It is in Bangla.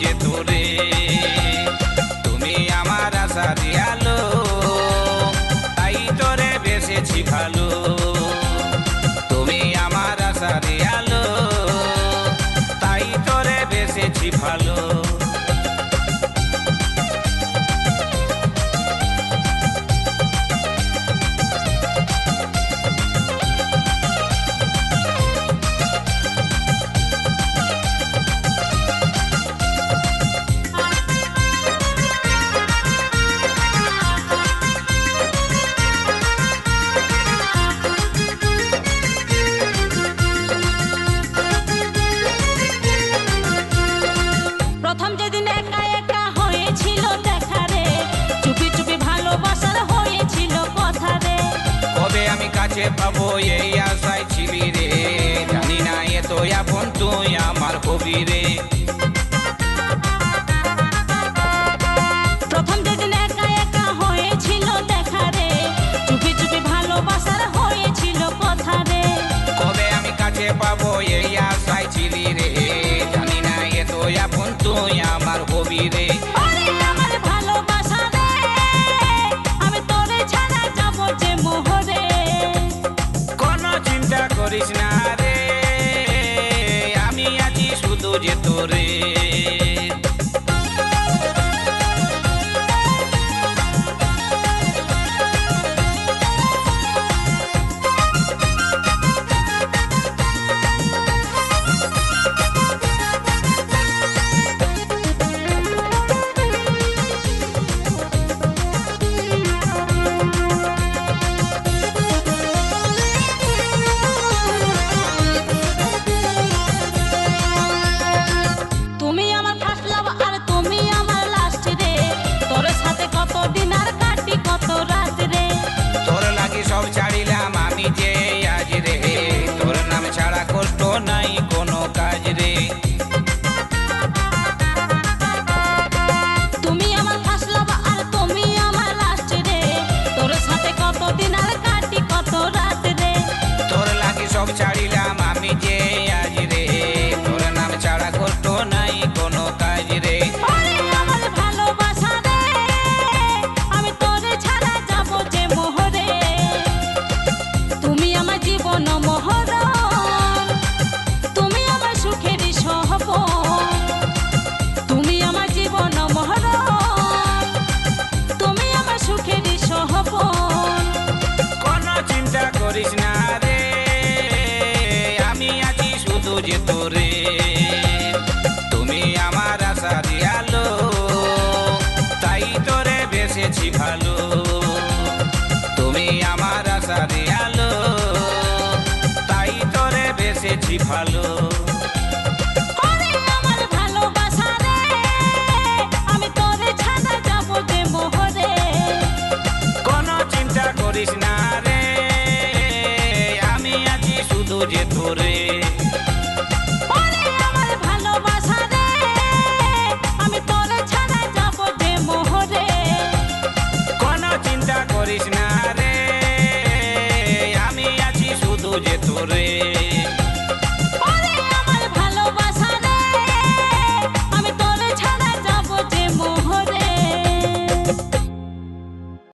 যে তোরে, তুমি আমার আশার আলো, তাই তোরে বেসেছি ভালো। তুমি আমার আশার আলো, তাই তোরে বেসেছি ভালো। প্রথম যেদিন একা একা হয়েছিল দেখা রে, চুপি চুপি ভালোবাসার হয়েছিল কথা রে। কবে আমি কাছে পাবো এই আশায় ছিলি রে, জানি না এত আপন তুই আমার হবি রে। প্রথম যেদিন একা একা হয়েছিল দেখা রে, চুপি চুপি ভালোবাসার হয়েছিল কথা রে। কবে আমি কাছে পাবো এই আশায় ছিলি রে, জানি না এত আপন তুই আমার হবি রে। ওরে আমার ভালোবাসা রে, আমি তোরে ছাড়া যাবো যে মোহরে। কোনো চিন্তা করিস না রে, আমি আছি শুধু যে তোরে। তুমি আমার ফার্স্ট লাভ আর তুমি আমার লাস্ট রে, তোর সাথে কত দিন আর কাটি কত রাত রে। তোর লাগি সব ছাড়িলাম আমি যে আজ রে, তোর নাম ছাড়া কষ্ট নাই কোনো কাজ রে। তুমি আমার ফার্স্ট লাভ আর তুমি আমার লাস্ট রে, তোর সাথে কত দিন আর কাটি কত রাত রে। তোর লাগি সব ছাড়িলাম আমি যে আজ রে, তোর নাম ছাড়া কষ্ট নাই কোনো কাজ রে। ওরে আমার ভালোবাসা রে, আমি তোরে ছাড়া যাবো যে মোহরে। তুমি আমার জীবন মহরণ, তুমি আমার সুখের সহবন। তুমি আমার জীবন মহরণ, তুমি আমার সুখের সহবন। কোনো চিন্তা করিস না রে, আমি আছি শুধু যে তোরে। তুমি আমার আশার আলো, তাই তোরে বেসেছি ভালো। তুমি আমার আশার আলো, তাই তোরে বেসেছি ভালো। ওরে আমার ভালোবাসা রে, আমি তোরে ছাড়া যাবো যে মোহরে। কোনো চিন্তা করিস না রে, আমি আছি শুধু যে তোরে।